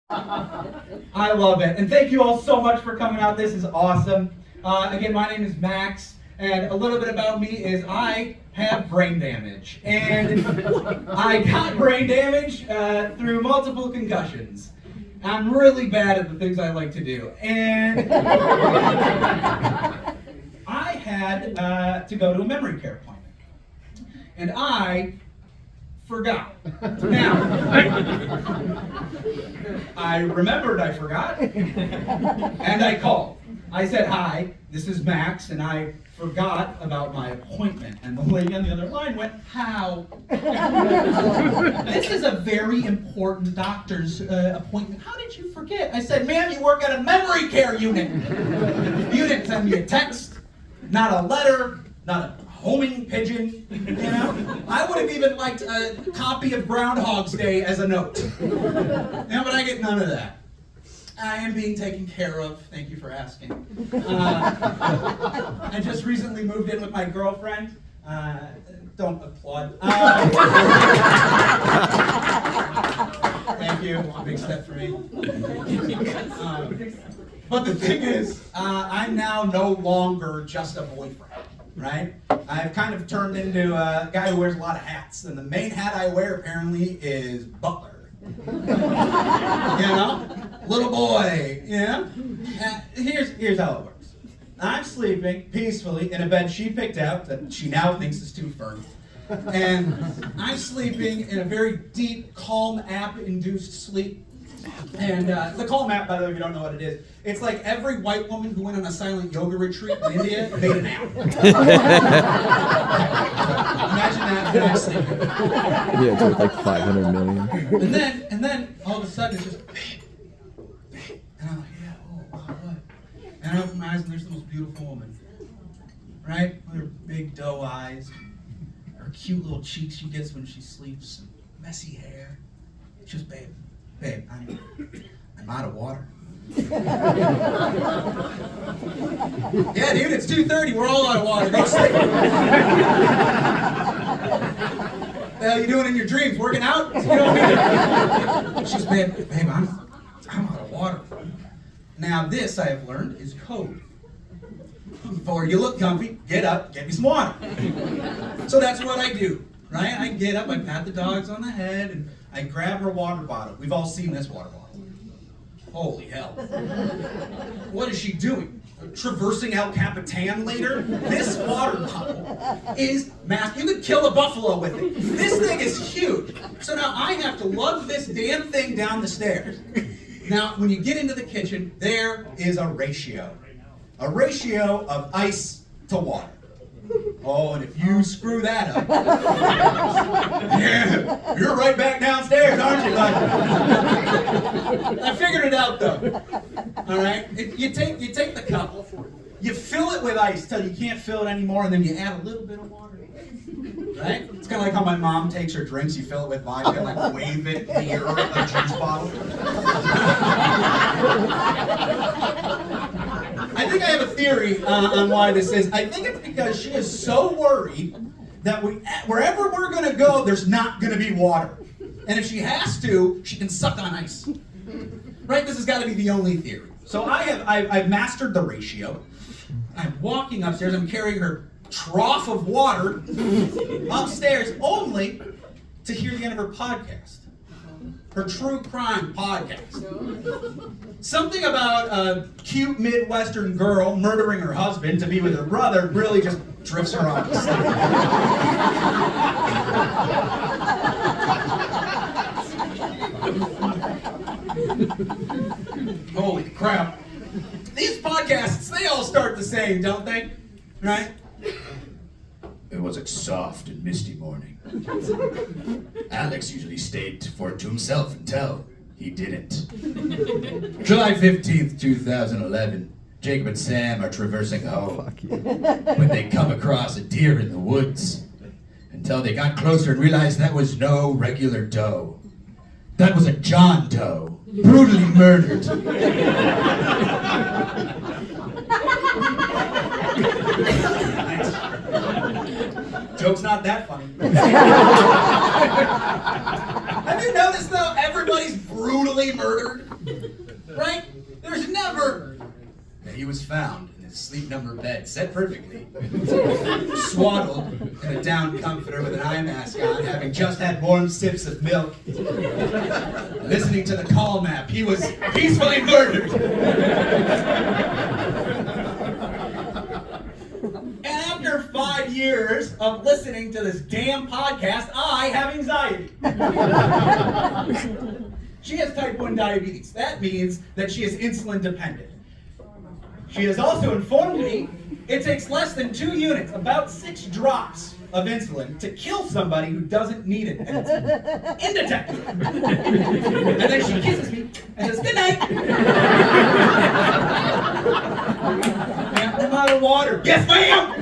I love it. And thank you all so much for coming out. This is awesome. Again, my name is Max, and a little bit about me is I have brain damage. And I got brain damage through multiple concussions. I'm really bad at the things I like to do. And I had to go to a memory care appointment. And I forgot. Now, I remembered I forgot, and I called. I said, "Hi, this is Max, and I forgot about my appointment." And the lady on the other line went, "How?" "This is a very important doctor's appointment. How did you forget?" I said, "Ma'am, you work at a memory care unit. You didn't send me a text, not a letter, not a homing pigeon, you know? I would have even liked a copy of Groundhog's Day as a note. But I get none of that. I am being taken care of. Thank you for asking. I just recently moved in with my girlfriend. Don't applaud. Thank you. A big step for me. But the thing is, I'm now no longer just a boyfriend. Right? I've kind of turned into a guy who wears a lot of hats, and the main hat I wear apparently is butler. Little boy. Here's how it works. I'm sleeping peacefully in a bed she picked out that she now thinks is too firm, and I'm sleeping in a very deep, calm, app-induced sleep. And the Calm app, by the way, if you don't know what it is, it's like every white woman who went on a silent yoga retreat in India made an app. Imagine that and sleeping. Yeah, it's worth like 500 million. And then all of a sudden it's just, babe. And I'm like, yeah, oh, what? And I open my eyes and there's the most beautiful woman. Right? With her big doe eyes, her cute little cheeks she gets when she sleeps, messy hair. It's just, babe, I'm out of water. Yeah, dude, it's 2:30. We're all out of water. Go sleep. What the hell are you doing in your dreams? Working out? She's, babe, I'm out of water. Now, this I have learned is code. Before you look comfy, get up, get me some water. So that's what I do, right? I get up, I pat the dogs on the head, and I grab her water bottle. We've all seen this water bottle. Holy hell. What is she doing? Traversing El Capitan later? This water bottle is massive. You could kill a buffalo with it. This thing is huge. So now I have to lug this damn thing down the stairs. Now, when you get into the kitchen, there is a ratio. A ratio of ice to water. Oh, and if you screw that up, yeah, you're right back downstairs, aren't you, bud? I figured it out, though. All right, you take the cup, you fill it with ice till you can't fill it anymore, and then you add a little bit of water. Right? It's kind of like how my mom takes her drinks. You fill it with vodka, like wave it near a juice bottle. I think I have a theory on why this is. I think it's because she is so worried that wherever we're going to go, there's not going to be water. And if she has to, she can suck on ice. Right? This has got to be the only theory. So I've mastered the ratio. I'm walking upstairs. I'm carrying her trough of water upstairs only to hear the end of her podcast. Her true crime podcast. Something about a cute Midwestern girl murdering her husband to be with her brother really just drifts her off to sleep. Holy crap. These podcasts, they all start the same, don't they? Right? It was a soft and misty morning. Alex usually stayed for it to himself until he didn't. July 15th, 2011. Jacob and Sam are traversing home when they come across a deer in the woods. Until they got closer and realized that was no regular doe. That was a John Doe, brutally murdered. Joke's not that funny. Have you noticed though, everybody's brutally murdered, right? There's never. And he was found in his sleep number bed, set perfectly, swaddled in a down comforter with an eye mask on, having just had warm sips of milk, listening to the call map. He was peacefully murdered. And after 5 years of listening to this damn podcast, I have anxiety. She has type 1 diabetes. That means that she is insulin dependent. She has also informed me it takes less than 2 units, about 6 drops of insulin to kill somebody who doesn't need it. And it's indetectable. And then she kisses me and says, "Good night." I'm out of water. Yes, ma'am.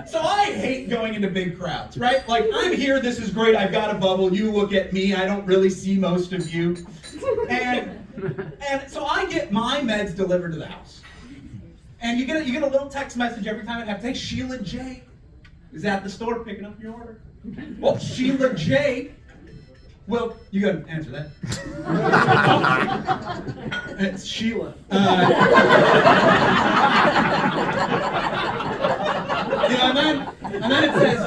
So I hate going into big crowds, right? Like, I'm here, this is great, I've got a bubble, you look at me, I don't really see most of you. And so I get my meds delivered to the house. And you get a little text message every time I have to say, Sheila J. is at the store picking up your order. Well, Sheila J. Well, you gotta answer that. It's Sheila. And then it says,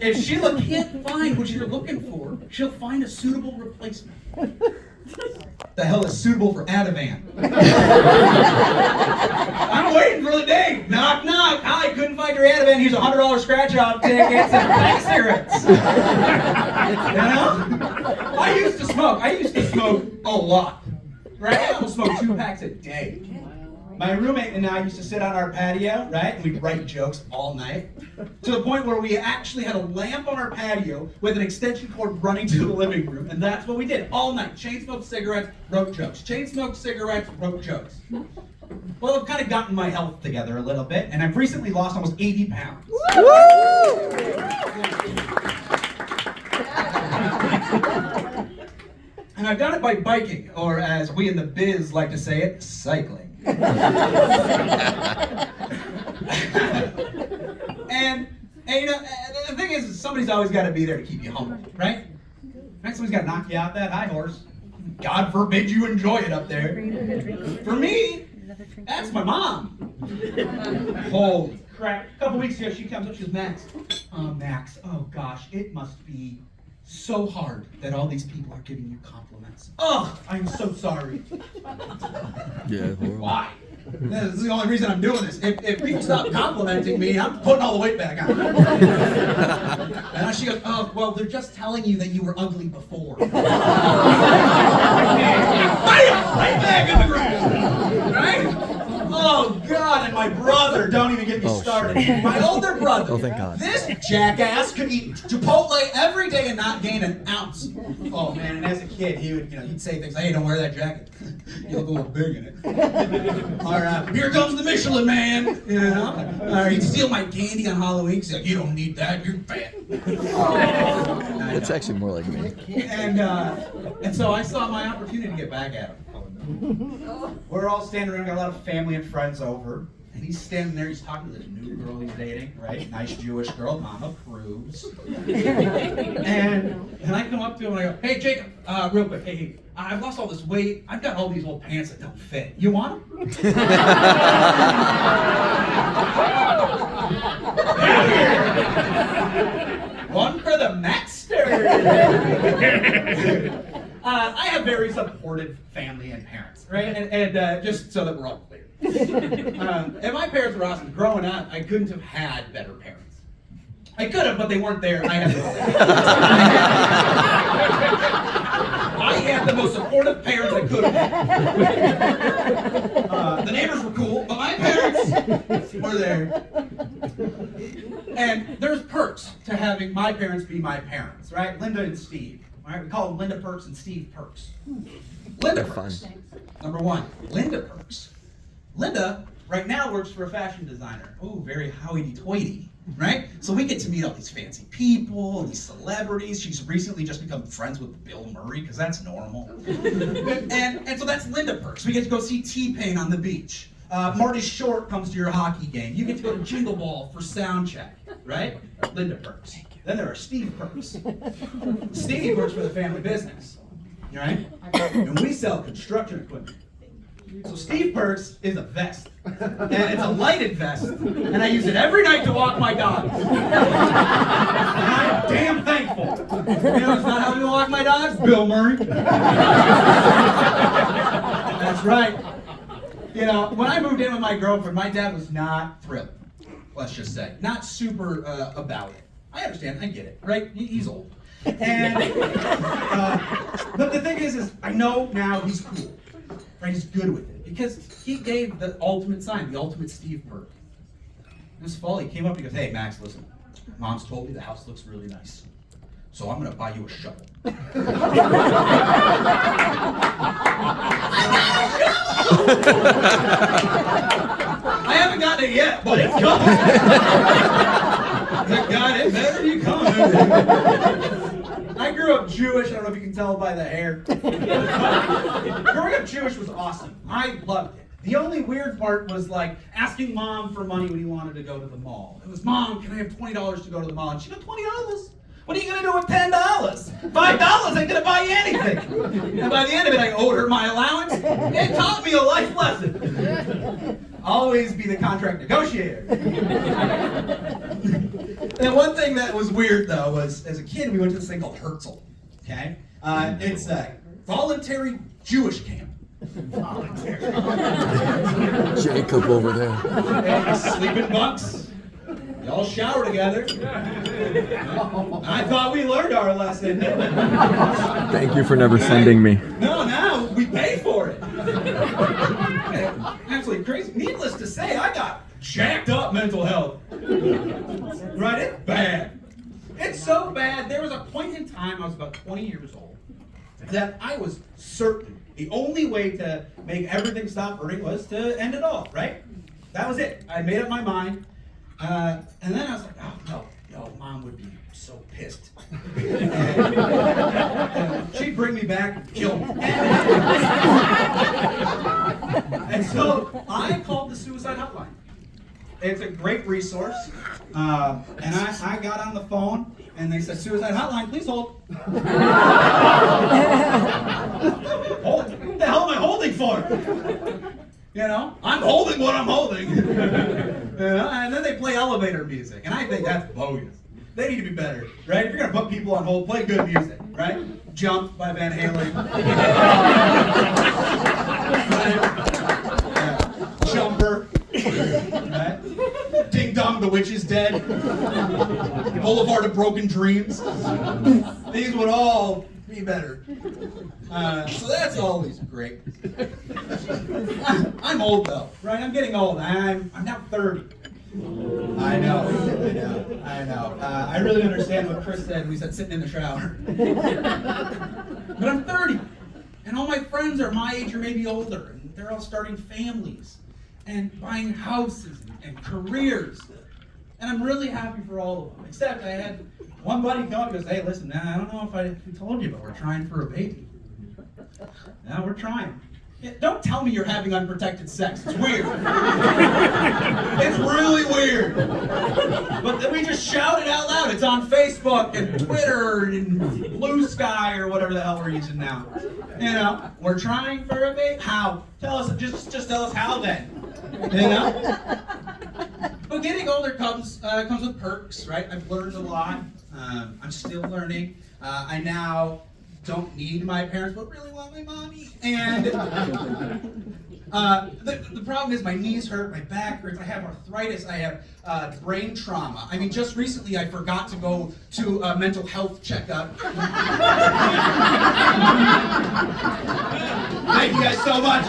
if Sheila can't find what you're looking for, she'll find a suitable replacement. The hell is suitable for Ativan? I'm waiting for the day. Knock, knock. Hi, couldn't find your Ativan. Here's a $100 scratch-off tickets and black cigarettes. I used to smoke a lot. Right? I almost smoked 2 packs a day. My roommate and I used to sit on our patio, right? And we'd write jokes all night. To the point where we actually had a lamp on our patio with an extension cord running to the living room. And that's what we did all night. Chain smoked cigarettes, wrote jokes. Chain smoked cigarettes, wrote jokes. Well, I've kind of gotten my health together a little bit. And I've recently lost almost 80 pounds. And I've done it by biking, or as we in the biz like to say it, cycling. and the thing is, somebody's always got to be there to keep you humble, right? Somebody's got to knock you out that high horse. God forbid you enjoy it up there. For me, that's my mom. Holy crap. A couple weeks ago, she comes up, she goes, Max, oh gosh, it must be so hard that all these people are giving you compliments. Oh, I'm so sorry. Yeah. Why? This is the only reason I'm doing this. If people stop complimenting me, I'm putting all the weight back on. And she goes, oh, well, they're just telling you that you were ugly before. Right back in the ground. Right? Oh, God, and my brother, don't even get me started. Shit. My older brother, Oh, thank God. this jackass could eat Chipotle every day and not gain an ounce. Oh, man, and as a kid, he'd say things like, hey, don't wear that jacket. You look a little big in it. Or, here comes the Michelin Man, Or he'd steal my candy on Halloween. He's like, you don't need that, you're fat. It's actually more like me. And so I saw my opportunity to get back at him. We're all standing around, got a lot of family and friends over, and he's standing there, he's talking to this new girl he's dating, right? Nice Jewish girl, mom approves. And I come up to him and I go, hey Jacob, real quick, hey, I've lost all this weight, I've got all these old pants that don't fit. You want them? One for the Maxter. I have very supportive family and parents, right? And just so that we're all clear. And my parents were awesome. Growing up, I couldn't have had better parents. I could have, but they weren't there. I had the most supportive parents I could have. The neighbors were cool, but my parents were there. And there's perks to having my parents be my parents, right? Linda and Steve. All right, we call them Linda Perks and Steve Perks. Linda Perks. Number 1, Linda Perks. Linda, right now, works for a fashion designer. Ooh, very hoity-toity, right? So we get to meet all these fancy people, these celebrities. She's recently just become friends with Bill Murray, because that's normal. and so that's Linda Perks. We get to go see T-Pain on the beach. Marty Short comes to your hockey game. You get to go to Jingle Ball for sound check, right? Linda Perks. Thank you. Then there are Steve perks. Stevie works for the family business, right? And we sell construction equipment. So Steve Perks is a vest, and it's a lighted vest, and I use it every night to walk my dogs. And I'm damn thankful. You know, it's not how we walk my dogs, Bill Murray. That's right. You know, when I moved in with my girlfriend, my dad was not thrilled. Let's just say, not super about it. I understand, I get it, right? He's old, and but the thing is I know now he's cool. Right, he's good with it because he gave the ultimate sign, the ultimate Steve perk. This fall he came up and he goes, "Hey Max, listen, Mom's told me the house looks really nice, so I'm gonna buy you a shovel." I haven't gotten it yet, but it's coming. God, it better be coming. I grew up Jewish. I don't know if you can tell by the hair. Growing up Jewish was awesome. I loved it. The only weird part was like asking Mom for money when he wanted to go to the mall. It was, "Mom, can I have $20 to go to the mall?" And she goes, "$20? What are you going to do with $10? $5 ain't going to buy you anything." And by the end of it, I owed her my allowance. It taught me a life lesson. Always be the contract negotiator. And one thing that was weird, though, was as a kid, we went to this thing called Herzl. Okay? It's a voluntary Jewish camp. Voluntary. Jacob over there. And sleep in bunks. We all shower together. I thought we learned our lesson. Thank you for never sending me. No, now we pay for it. Absolutely crazy. Needless to say, I got jacked up mental health. Right? It's bad. It's so bad. There was a point in time, I was about 20 years old, that I was certain the only way to make everything stop hurting was to end it all, right? That was it. I made up my mind. And then I was like, "Oh, no, Mom would be so pissed." And she'd bring me back and kill me. And so I called the suicide hotline. It's a great resource. And I got on the phone, and they said, "Suicide hotline, please hold." Hold? What the hell am I holding for? You know, I'm holding what I'm holding. You know? And then they play elevator music, and I think that's bogus. They need to be better, right? If you're gonna put people on hold, play good music, right? "Jump" by Van Halen. Right? "Jumper." Right? "Ding Dong, the Witch is Dead." "Boulevard of Broken Dreams." These would all be better. So that's always great. I'm old though, right? I'm getting old. I'm now 30. I know. I really understand what Chris said when he said sitting in the shower. But I'm 30, and all my friends are my age or maybe older, and they're all starting families and buying houses and careers. And I'm really happy for all of them, except I had one buddy come up and goes, "Hey, listen, I don't know if I told you, but we're trying for a baby." "Now we're trying." Yeah, don't tell me you're having unprotected sex. It's weird. It's really weird. But then we just shout it out loud. It's on Facebook and Twitter and Blue Sky or whatever the hell we're using now. You know, we're trying for a baby. How? Tell us. Just tell us how then. You know. But getting older comes with perks, right? I've learned a lot. I'm still learning. I now don't need my parents, but really want my mommy. And the problem is my knees hurt, my back hurts, I have arthritis, I have brain trauma. I mean, just recently I forgot to go to a mental health checkup. Thank you guys so much.